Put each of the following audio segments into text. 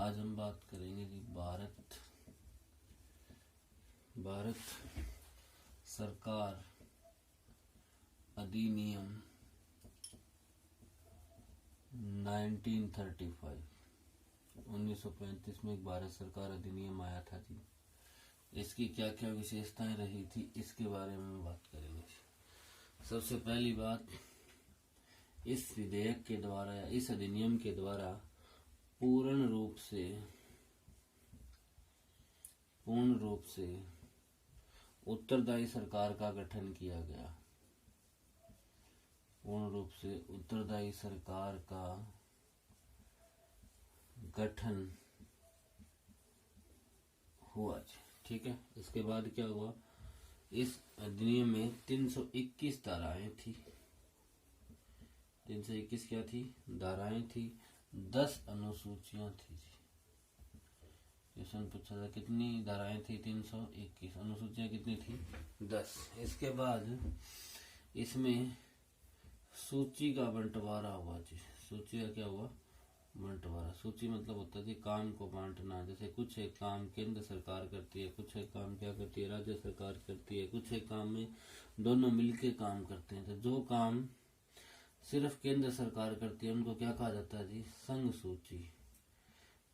आज हम बात करेंगे जी भारत सरकार अधिनियम 1935 में एक भारत सरकार अधिनियम आया था जी। इसकी क्या क्या विशेषताएं रही थी इसके बारे में बात करेंगे। सबसे पहली बात, इस विधेयक के द्वारा या इस अधिनियम के द्वारा पूर्ण रूप से उत्तरदायी सरकार का गठन किया गया। पूर्ण रूप से उत्तरदायी सरकार का गठन हुआ। ठीक है, इसके बाद क्या हुआ, इस अधिनियम में 321 धाराएं थी। 321 क्या थी? धाराएं थी। 10 अनुसूचियां थी। क्वेश्चन पूछा था कितनी धाराएं थी? 321। अनुसूचियां कितनी थी? 10। इसके बाद इसमें सूची का बंटवारा हुआ जी। सूची का क्या हुआ? बंटवारा। सूची मतलब होता है काम को बांटना। जैसे कुछ एक काम केंद्र सरकार करती है, कुछ एक काम क्या करती है? राज्य सरकार करती है। कुछ एक काम में दोनों मिलके काम करते हैं। तो जो काम सिर्फ केंद्र सरकार करती है उनको क्या कहा जाता है जी? संघ सूची।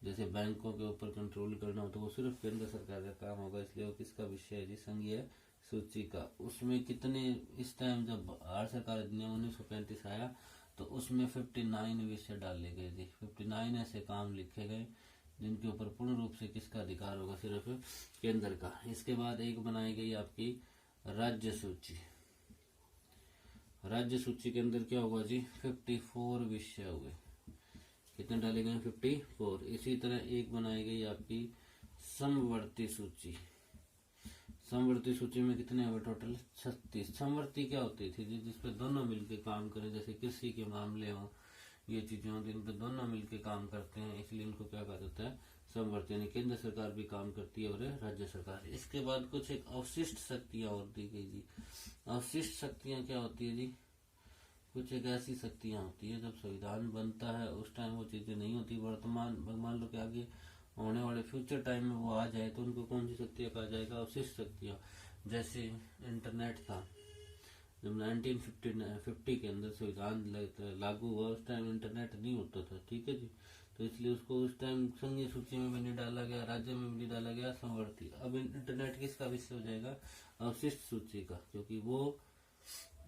जैसे बैंकों के ऊपर कंट्रोल करना हो तो वो सिर्फ केंद्र सरकार का काम होगा, इसलिए वो किसका विषय है जी? संघीय सूची का। उसमें कितने, इस टाइम जब भारत सरकार अधिनियम 1935 आया तो उसमें 59 विषय डाले गए जी। 59 ऐसे काम लिखे गए जिनके ऊपर पूर्ण रूप से किसका अधिकार होगा? सिर्फ केंद्र का। इसके बाद एक बनाई गई आपकी राज्य सूची। राज्य सूची के अंदर क्या होगा जी? 54 विषय हुए। कितने डाले गए? 54। इसी तरह एक बनाई गई आपकी समवर्ती सूची। समवर्ती सूची में कितने हुए टोटल? 36। समवर्ती क्या होती थी जी? जिसपे दोनों मिलके काम करें। जैसे कृषि के मामले हो, ये चीजें होती हैं, इन पे दोनों मिलके काम करते हैं, इसलिए इनको क्या कहा जाता है? समवर्ती। यानी केंद्र सरकार भी काम करती है और राज्य सरकार। इसके बाद कुछ एक अवशिष्ट शक्तियां और दी गई जी। अवशिष्ट शक्तियां क्या होती है जी? कुछ एक ऐसी शक्तियां होती है जब संविधान बनता है उस टाइम वो चीजें नहीं होती, वर्तमान मान लो कि आगे होने वाले फ्यूचर टाइम में वो आ जाए तो उनको कौन सी शक्तियां कहा जाएगा? अवशिष्ट शक्तियां। जैसे इंटरनेट था, जब 1950 के अंदर संविधान लागू हुआ उस टाइम इंटरनेट नहीं होता था। ठीक है जी, तो इसलिए उसको उस टाइम संघीय सूची में भी नहीं डाला गया, राज्य में भी नहीं डाला गया, समवर्ती। अब इंटरनेट किसका विषय हो जाएगा? अवशिष्ट सूची का, क्योंकि वो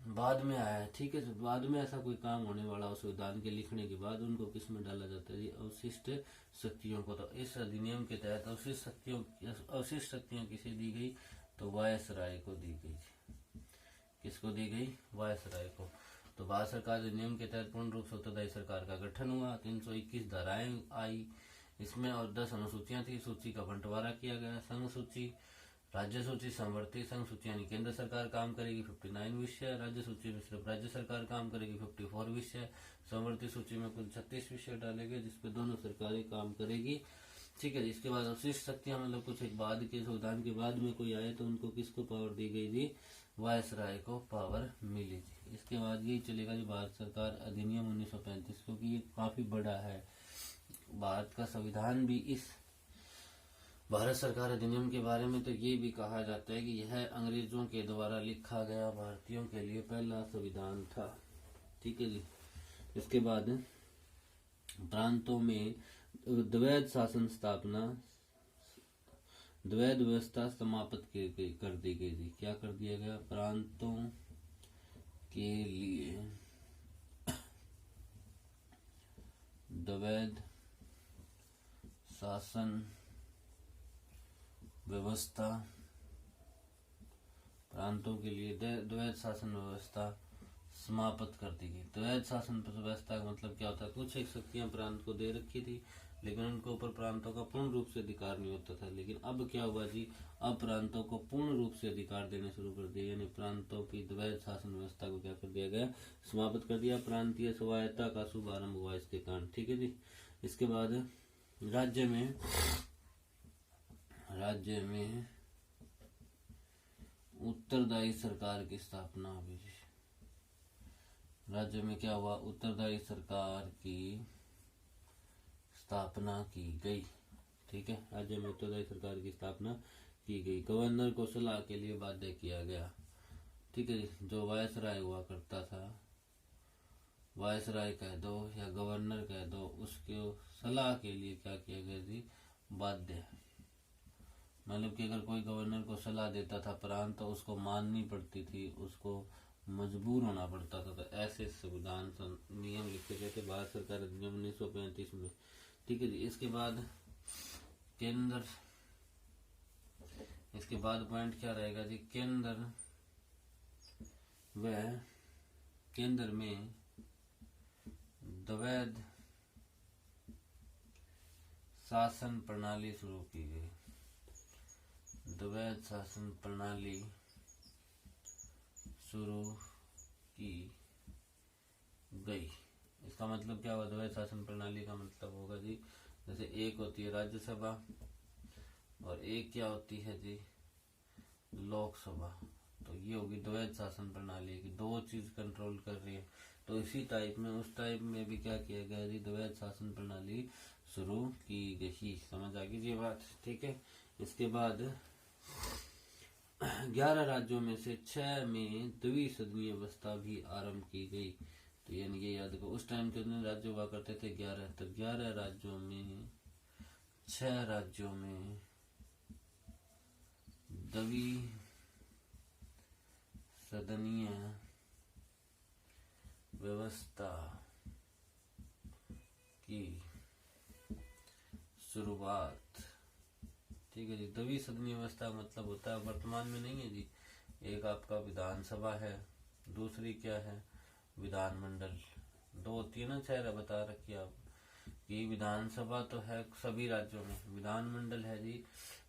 बाद में आया है। ठीक है, तो बाद में ऐसा कोई काम होने वाला हो संविधान के लिखने के बाद, उनको किस में डाला जाता है? अवशिष्ट शक्तियों को। तो इस अधिनियम के तहत अवशिष्ट शक्तियां किसे दी गई? तो वायसराय को दी गई। किसको दी गई? वायसराय को। तो भारत सरकार अधिनियम के तहत पूर्ण रूप से उत्तरदायी सरकार का गठन हुआ। 321 धाराएं आई इसमें और 10 अनुसूचियां थी। सूची का बंटवारा किया गया। संघ सूची, राज्य सूची, समवर्ती। संघ सूची यानी केंद्र सरकार काम करेगी, 59 विषय। राज्य सूची में सिर्फ राज्य सरकार काम करेगी, 54 विषय। समवर्ती सूची में कुल 36 विषय डाले गए जिसपे दोनों सरकारें काम करेगी। ठीक है, इसके बाद अवशिष्ट शक्तियां मतलब कुछ एक बाद के संविधान के बाद में कोई आए तो उनको किसको पावर दी गई जी? वायसराय को पावर मिली थी। इसके बाद यही चलेगा जी भारत सरकार अधिनियम 1935, क्योंकि ये काफी बड़ा है। भारत का संविधान भी इस भारत सरकार अधिनियम के बारे में तो ये भी कहा जाता है कि यह अंग्रेजों के द्वारा लिखा गया भारतीयों के लिए पहला संविधान था। ठीक है जी। इसके बाद प्रांतों में द्वैध शासन स्थापना, द्वैध व्यवस्था समाप्त कर दी गई थी। क्या कर दिया गया? प्रांतों के लिए द्वैध शासन व्यवस्था, प्रांतों के लिए द्वैध शासन व्यवस्था समाप्त कर दी गई। द्वैध शासन व्यवस्था का मतलब क्या होता है? कुछ एक शक्तियां प्रांत को दे रखी थी लेकिन उनके ऊपर प्रांतों का पूर्ण रूप से अधिकार नहीं होता था। लेकिन अब क्या हुआ जी? अब प्रांतों को पूर्ण रूप से अधिकार देने शुरू कर दिए, यानी प्रांतों की द्वैध शासन व्यवस्था को क्या कर दिया गया? समाप्त कर दिया। प्रांतीय स्वायत्ता का शुभारंभ हुआ इसके कारण। ठीक है जी। इसके बाद राज्य में उत्तरदायी सरकार की स्थापना हुई। राज्य में क्या हुआ? उत्तरदायी सरकार की स्थापना की गई। ठीक है, राज्य में उत्तरदायी सरकार की स्थापना की गई। गवर्नर को सलाह के लिए बाध्य किया गया। ठीक है जी, जो वायसराय हुआ करता था, वायसराय कह दो या गवर्नर कह दो, उसके सलाह के लिए क्या किया गया जी, बाध्य। मतलब कि अगर कोई गवर्नर को सलाह देता था प्रांत तो उसको माननी पड़ती थी, उसको मजबूर होना पड़ता था। तो ऐसे संविधान नियम लिखे गए थे भारत सरकार अधिनियम 1935 में। ठीक है जी, इसके बाद केंद्र, इसके बाद पॉइंट क्या रहेगा जी, केंद्र में द्वैध शासन प्रणाली शुरू की गई। द्वैध शासन प्रणाली शुरू की गई। इसका मतलब क्या हुआ, द्वैध शासन प्रणाली का मतलब होगा जी, जैसे एक होती है राज्यसभा और एक क्या होती है जी, लोकसभा। तो ये होगी द्वैध शासन प्रणाली की, दो चीज कंट्रोल कर रही है। तो इसी टाइप में उस टाइप में भी क्या किया गया जी, द्वैध शासन प्रणाली शुरू की गई। समझ आ गई ये बात। ठीक है, इसके बाद 11 राज्यों में से 6 में द्विसदनीय व्यवस्था भी आरंभ की गई। तो यानी ये याद रखो, उस टाइम कितने राज्य हुआ करते थे, 11। तो 11 राज्यों में 6 राज्यों में द्विसदनीय व्यवस्था की शुरुआत। ठीक है जी, द्विसदनीय व्यवस्था मतलब होता है, वर्तमान में नहीं है जी, एक आपका विधानसभा है, दूसरी क्या है, विधानमंडल। दो होती है ना, 6 बता रखी आप कि विधानसभा तो है सभी राज्यों में, विधानमंडल है जी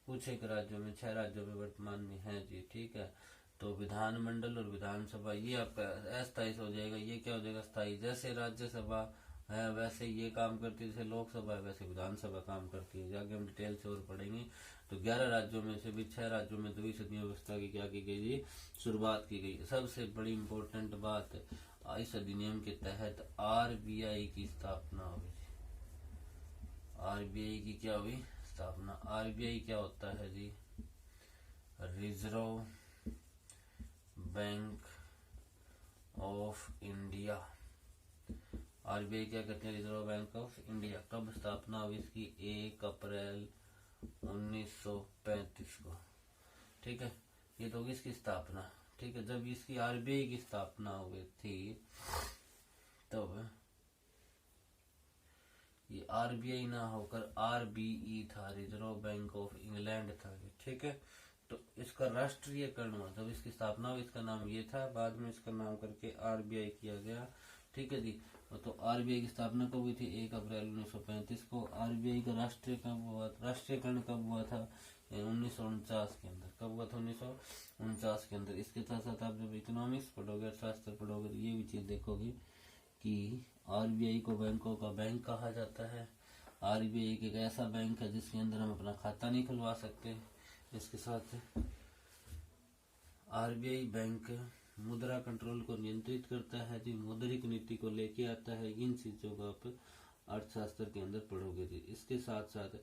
कुछ एक राज्यों में, 6 राज्यों में वर्तमान में है जी। ठीक है, तो विधानमंडल और विधानसभा ये आपका अस्थायी हो जाएगा, ये क्या हो जाएगा, स्थायी। जैसे राज्यसभा है वैसे ये काम करती है, जैसे लोकसभा है वैसे विधानसभा काम करती है। जाके हम डिटेल से और पढ़ेंगे। तो 11 राज्यों में से भी 6 राज्यों में द्विसदनीय व्यवस्था की क्या की गई जी, शुरुआत की गई। सबसे बड़ी इंपॉर्टेंट बात, इस अधिनियम के तहत आरबीआई की स्थापना हुई। आरबीआई की क्या हुई, स्थापना। आरबीआई क्या होता है जी, Reserve Bank of India. RBI क्या करते हैं, रिजर्व बैंक ऑफ इंडिया। कब स्थापना हुई इसकी, 1 अप्रैल 1935 को। ठीक है, ये तो होगी इसकी स्थापना। ठीक है, जब इसकी आरबीआई की स्थापना हुई थी तब ये आरबीआई ना होकर आरबीई था, रिजर्व बैंक ऑफ इंग्लैंड था। ठीक है, तो इसका राष्ट्रीयकरण हुआ जब इसकी स्थापना हुई, इसका नाम ये था, बाद में इसका नाम करके आरबीआई किया गया। ठीक है जी, तो आरबीआई की स्थापना कब हुई थी, 1 अप्रैल 1935 को। आरबीआई का राष्ट्रीयकरण कब हुआ था, 1949 के अंदर। कब हुआ था, 1949 के अंदर। इसके साथ साथ आप जब इकोनॉमिक्स पढ़ोगे, अर्थशास्त्र पढ़ोगे, तो ये भी चीज देखोगे कि आरबीआई को बैंकों का बैंक कहा जाता है। आरबीआई एक ऐसा बैंक है जिसके अंदर हम अपना खाता नहीं खुलवा सकते। इसके साथ आरबीआई बैंक मुद्रा कंट्रोल को नियंत्रित करता है जी, मौद्रिक नीति को लेके आता है। इन चीजों को आप अर्थशास्त्र के अंदर पढ़ोगे जी। इसके साथ साथ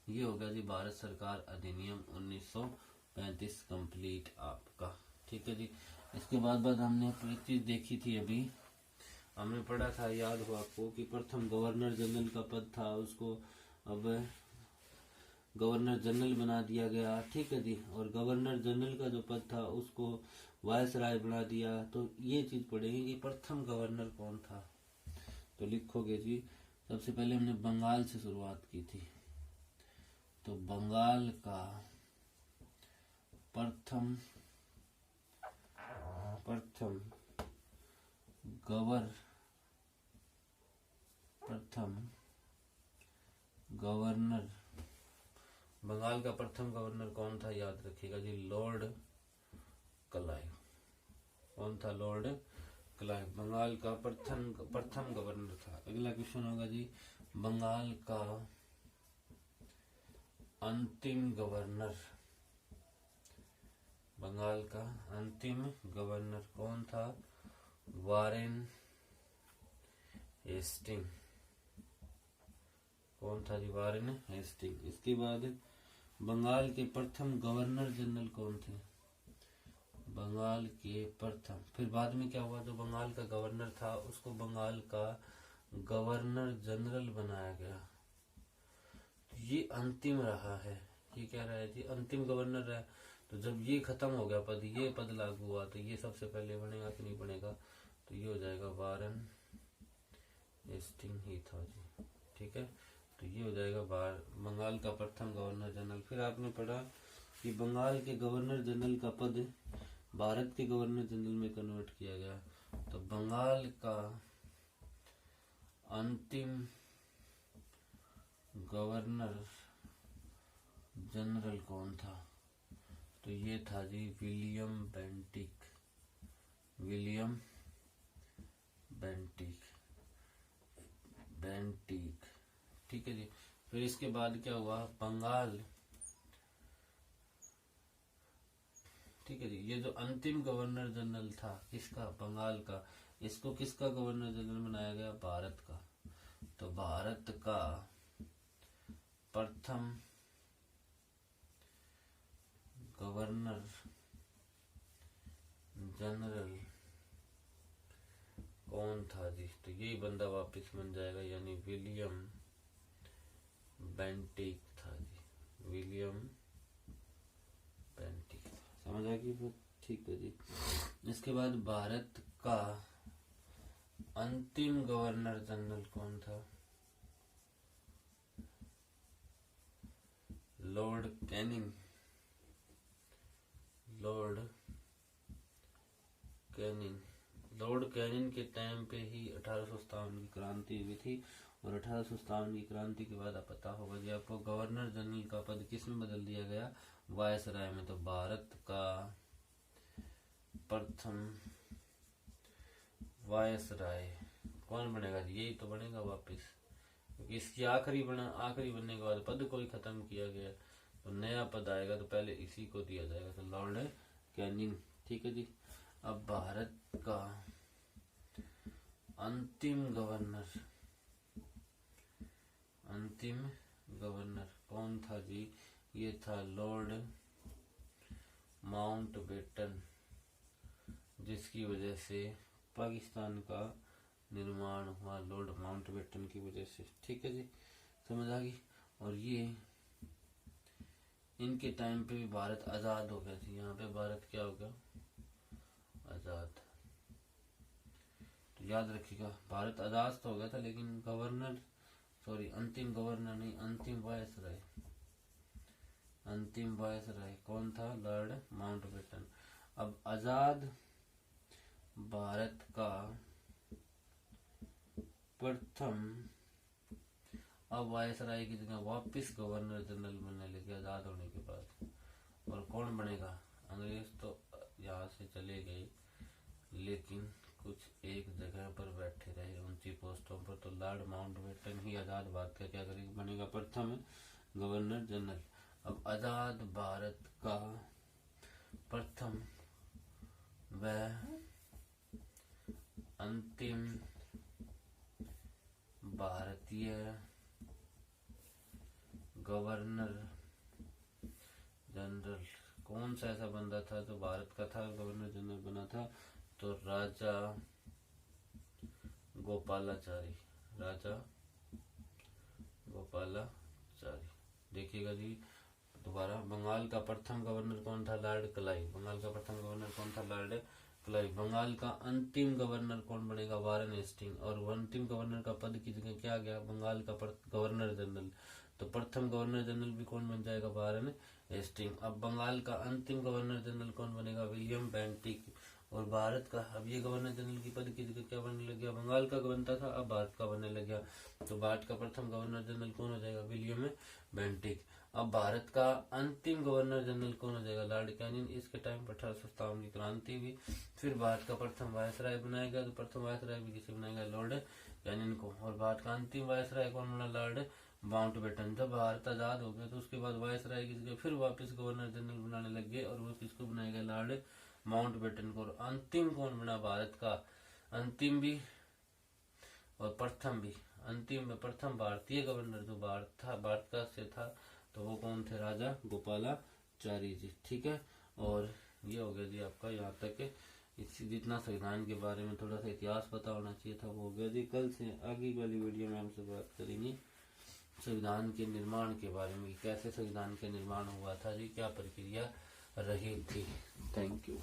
ये होगा जी भारत सरकार अधिनियम 1935 कंप्लीट आपका। ठीक है जी, इसके बाद हमने एक चीज देखी थी, अभी हमने पढ़ा था, याद हो आपको, कि प्रथम गवर्नर जनरल का पद था, उसको अब गवर्नर जनरल बना दिया गया। ठीक है जी, और गवर्नर जनरल का जो पद था उसको वायसराय बना दिया। तो ये चीज पढ़ेंगे कि प्रथम गवर्नर कौन था। तो लिखोगे जी, सबसे पहले हमने बंगाल से शुरुआत की थी। तो बंगाल का प्रथम गवर्नर, बंगाल का प्रथम गवर्नर कौन था, याद रखिएगा जी, लॉर्ड क्लाइव। कौन था, लॉर्ड क्लाइव बंगाल का प्रथम गवर्नर था। अगला क्वेश्चन होगा जी, बंगाल का अंतिम गवर्नर, बंगाल का अंतिम गवर्नर कौन था, वारेन हेस्टिंग। कौन था जी? Warren Hasting. इसके बाद बंगाल के प्रथम गवर्नर जनरल कौन थे? बंगाल के प्रथम। फिर बाद में क्या हुआ, जो बंगाल का गवर्नर था उसको बंगाल का गवर्नर जनरल बनाया गया। तो ये अंतिम रहा है। ये क्या रहा है जी? अंतिम गवर्नर रहा। तो जब ये खत्म हो गया पद, ये पद लागू हुआ, तो ये सबसे पहले बनेगा कि नहीं बनेगा? तो ये हो जाएगा वारेन हेस्टिंग ही था जी। ठीक है, तो ये हो जाएगा बंगाल का प्रथम गवर्नर जनरल। फिर आपने पढ़ा कि बंगाल के गवर्नर जनरल का पद भारत के गवर्नर जनरल में कन्वर्ट किया गया। तो बंगाल का अंतिम गवर्नर जनरल कौन था? तो ये था जी William Bentinck. William Bentinck. Bentinck. ठीक है जी। फिर इसके बाद क्या हुआ, बंगाल, ठीक है जी, ये जो अंतिम गवर्नर जनरल था किसका? बंगाल का, इसको किसका गवर्नर जनरल बनाया गया? भारत का। तो भारत का प्रथम गवर्नर जनरल कौन था जी? तो यही बंदा वापस बन जाएगा, यानी विलियम बेंटिक था जी। William Bentinck. समझ आ गई? ठीक है जी। इसके बाद भारत का अंतिम गवर्नर जनरल कौन था? Lord Canning. Lord Canning. Lord Canning के टाइम पे ही 1857 की क्रांति हुई थी, और 1857 की क्रांति के बाद आप पता होगा जी आपको, गवर्नर जनरल का पद किस में बदल दिया गया? वायसराय में। तो भारत का प्रथम वायसराय कौन बनेगा जी? यही तो बनेगा वापस, क्योंकि इसकी आखिरी बनने के बाद पद को ही खत्म किया गया, तो नया पद आएगा तो पहले इसी को दिया जाएगा। तो लॉर्ड कैनिंग। ठीक है जी। अब भारत का अंतिम गवर्नर कौन था जी? ये था लॉर्ड माउंटबेटन, जिसकी वजह से पाकिस्तान का निर्माण हुआ, लॉर्ड माउंटबेटन की वजह से। ठीक है जी, समझ आ गई। और ये इनके टाइम पे भी भारत आजाद हो गया थी। यहाँ पे भारत क्या हो गया? आजाद। तो याद रखिएगा, भारत आजाद तो हो गया था, लेकिन अंतिम गवर्नर नहीं, अंतिम वायसराय कौन था? Lord Mountbatten. अब आजाद भारत का प्रथम, अब वायसराय की जगह वापस गवर्नर जनरल बनने लगे आजाद होने के बाद। और कौन बनेगा? अंग्रेज तो यहाँ से चले गए, लेकिन कुछ एक जगह पर बैठे रहे ऊंची पोस्टों पर। तो लॉर्ड माउंटबेटन ही आजाद भारत का क्या करेगा? बनेगा प्रथम गवर्नर जनरल। अब आजाद भारत का प्रथम व अंतिम भारतीय गवर्नर जनरल कौन सा ऐसा बंदा था जो भारत का था, गवर्नर जनरल बना था? तो राजा गोपालाचारी। राजा गोपालाचारी। देखिएगा जी दोबारा, बंगाल का प्रथम गवर्नर कौन था? Lord Clive. बंगाल का प्रथम गवर्नर कौन था? Lord Clive. बंगाल का अंतिम गवर्नर कौन बनेगा? Warren Hasting. और अंतिम गवर्नर का पद की जगह क्या गया? बंगाल का गवर्नर जनरल। तो प्रथम गवर्नर जनरल भी कौन बन जाएगा? Warren Hasting. अब बंगाल का अंतिम गवर्नर जनरल कौन बनेगा? William Bentinck. और भारत का, अब ये गवर्नर जनरल की पद की जगह क्या बनने लग गया? बंगाल का बनता था, अब भारत का बनने लग गया। तो भारत का प्रथम गवर्नर जनरल कौन हो जाएगा? William Bentinck. अब भारत का अंतिम गवर्नर जनरल कौन हो जाएगा? Lord Canning. इसके टाइम पर 1857 की क्रांति हुई। फिर भारत का प्रथम वायसराय बनाया गया। तो प्रथम वायसराय भी किसे बनाया गया? लॉर्ड कैनिंग को। और भारत का अंतिम वायसराय कौन बना? Lord Mountbatten. जब भारत आजाद हो गया तो उसके बाद वायसराय की जगह फिर वापस गवर्नर जनरल बनाने लग गए, और वो किसको बनाया गया? लॉर्ड माउंटबेटन को। अंतिम कौन बना भारत का? अंतिम भी और प्रथम भी, अंतिम में प्रथम भारतीय गवर्नर जो भारत का से था तो वो कौन थे, राजा गोपालाचारी जी। ठीक है, और ये हो गया जी आपका यहाँ तक इसी जितना संविधान के बारे में थोड़ा सा इतिहास पता होना चाहिए था वो हो गया जी। कल से आगे वाली वीडियो में हमसे बात करेंगे संविधान के निर्माण के बारे में, कैसे संविधान का निर्माण हुआ था जी, क्या प्रक्रिया रही थी। Thank you.